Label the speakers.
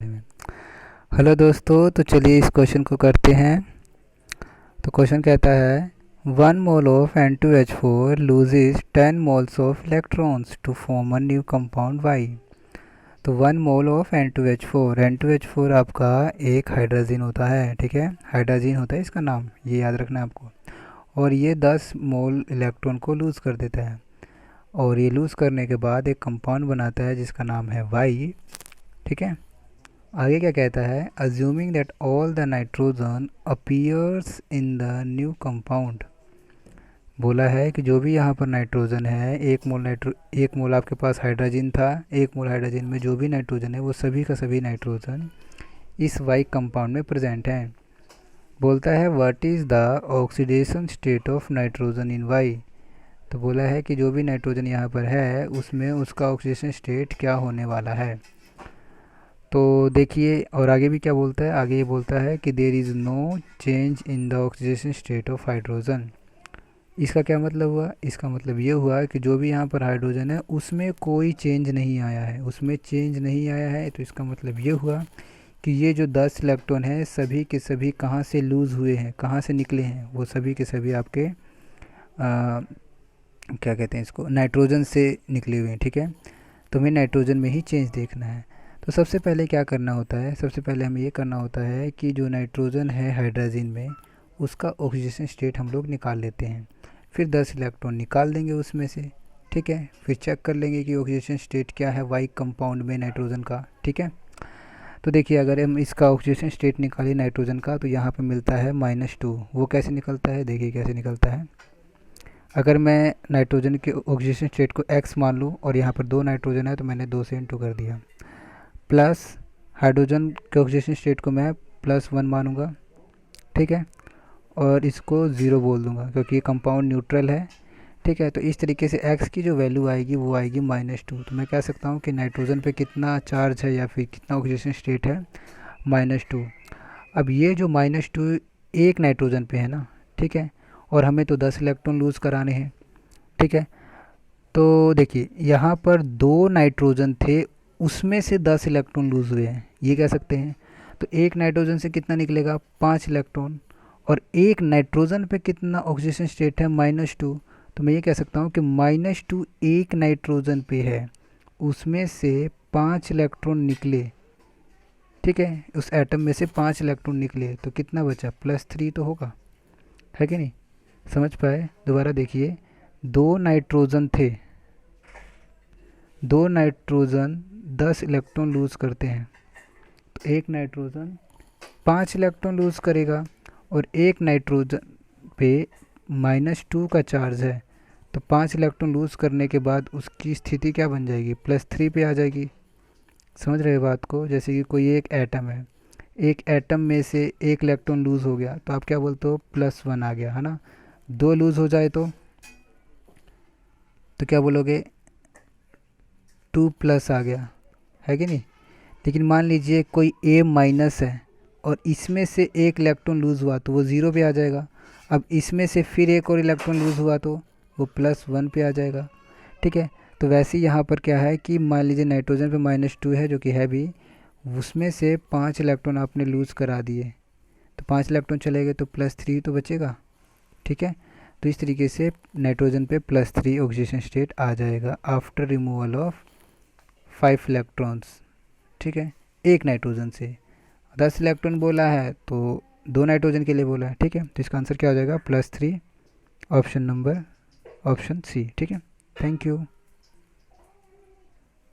Speaker 1: Hello दोस्तों, तो चलिए इस क्वेश्चन को करते हैं। तो क्वेश्चन कहता है 1 mole of N2H4 loses 10 moles of electrons to form a new compound Y। तो 1 मोल ऑफ N2H4 आपका एक हाइड्रोजन होता है, ठीक है, हाइड्रोजन होता है इसका नाम, ये याद रखना है आपको। और ये 10 मोल इलेक्ट्रॉन को लूज़ कर देता है, और ये लूज़ करने के बाद एक कंपाउंड बनाता है जिसका नाम है Y, ठीक है। आगे क्या कहता है, assuming that all the nitrogen appears in the new compound. बोला है कि जो भी यहाँ पर नाइट्रोजन है, एक मोल आपके पास हाइड्रोजन था, एक मोल हाइड्रोजन में जो भी नाइट्रोजन है वो सभी का सभी नाइट्रोजन इस वाई कंपाउंड में प्रेजेंट है। बोलता है what is the oxidation state of nitrogen in Y. तो बोला है कि जो भी नाइट्रोजन यहाँ पर है उसमें उसका ऑक्सीडेशन स्टेट क्या होने वाला है। तो देखिए, और आगे भी क्या बोलता है, आगे ये बोलता है कि there is no change in the oxidation state of hydrogen. इसका क्या मतलब हुआ, इसका मतलब ये हुआ कि जो भी यहाँ पर हाइड्रोजन है उसमें कोई चेंज नहीं आया है, उसमें चेंज नहीं आया है। तो इसका मतलब ये हुआ कि ये जो 10 इलेक्ट्रॉन हैं सभी के सभी कहाँ से लूज़ हुए हैं, कहाँ से निकले हैं, वो सभी के सभी आपके क्या कहते हैं इसको, नाइट्रोजन से निकले हुए हैं, ठीक है। तो हमें नाइट्रोजन में ही चेंज देखना है। तो सबसे पहले क्या करना होता है, सबसे पहले हमें ये करना होता है कि जो नाइट्रोजन है हाइड्रोजन में उसका ऑक्सीडेशन स्टेट हम लोग निकाल लेते हैं। फिर 10 इलेक्ट्रॉन निकाल देंगे उसमें से, ठीक है। फिर चेक कर लेंगे कि ऑक्सीडेशन स्टेट क्या है वाई कंपाउंड में नाइट्रोजन का, ठीक है। तो देखिए, अगर हम इसका ऑक्सीडेशन स्टेट निकालें नाइट्रोजन का तो यहाँ पे मिलता है -2। वो कैसे निकलता है, देखिए कैसे निकलता है। अगर मैं नाइट्रोजन के ऑक्सीडेशन स्टेट को x मान लूँ और यहाँ पर 2 नाइट्रोजन है तो मैंने 2 से इंटू कर दिया, प्लस हाइड्रोजन के ऑक्सीडेशन स्टेट को मैं +1 मानूंगा, ठीक है, और इसको 0 बोल दूंगा क्योंकि ये कंपाउंड न्यूट्रल है, ठीक है। तो इस तरीके से x की जो वैल्यू आएगी वो आएगी -2। तो मैं कह सकता हूँ कि नाइट्रोजन पे कितना चार्ज है या फिर कितना ऑक्सीडेशन स्टेट है, -2। अब ये जो -2 एक नाइट्रोजन पे है ना, ठीक है, और हमें तो 10 इलेक्ट्रॉन लूज़ कराने हैं, ठीक है। तो देखिए यहाँ पर 2 नाइट्रोजन थे, उसमें से 10 इलेक्ट्रॉन लूज़ हुए हैं, ये कह सकते हैं। तो एक नाइट्रोजन से कितना निकलेगा, 5 इलेक्ट्रॉन, और एक नाइट्रोजन पे कितना ऑक्सीडेशन स्टेट है, -2। तो मैं ये कह सकता हूँ कि -2 एक नाइट्रोजन पे है, उसमें से 5 इलेक्ट्रॉन निकले, ठीक है, उस एटम में से 5 इलेक्ट्रॉन निकले तो कितना बचा, +3 तो होगा, है कि नहीं। समझ पाए, दोबारा देखिए, 2 नाइट्रोजन थे, 2 नाइट्रोजन 10 इलेक्ट्रॉन लूज़ करते हैं, तो एक नाइट्रोजन 5 इलेक्ट्रॉन लूज़ करेगा, और एक नाइट्रोजन पे -2 का चार्ज है, तो 5 इलेक्ट्रॉन लूज़ करने के बाद उसकी स्थिति क्या बन जाएगी, +3 पे आ जाएगी। समझ रहे बात को, जैसे कि कोई एक एटम है, एक एटम में से एक इलेक्ट्रॉन लूज़ हो गया तो आप क्या बोलते हो, +1 आ गया, है ना। 2 लूज़ हो जाए तो क्या बोलोगे, 2+ आ गया, है कि नहीं। लेकिन मान लीजिए कोई A- है और इसमें से एक इलेक्ट्रॉन लूज़ हुआ तो वो 0 पे आ जाएगा। अब इसमें से फिर एक और इलेक्ट्रॉन लूज़ हुआ तो वो +1 पे आ जाएगा, ठीक है। तो वैसे ही यहाँ पर क्या है कि मान लीजिए नाइट्रोजन पे -2 है जो कि है भी, उसमें से 5 इलेक्ट्रॉन आपने लूज़ करा दिए, तो 5 इलेक्ट्रॉन चले गए तो +3 तो बचेगा, ठीक है। तो इस तरीके से नाइट्रोजन पे +3 ऑक्सीडेशन स्टेट आ जाएगा आफ्टर रिमूवल ऑफ 5 इलेक्ट्रॉन्स, ठीक है, एक नाइट्रोजन से। 10 इलेक्ट्रॉन बोला है तो 2 नाइट्रोजन के लिए बोला है, ठीक है। तो इसका आंसर क्या हो जाएगा, +3, ऑप्शन सी, ठीक है। Thank you.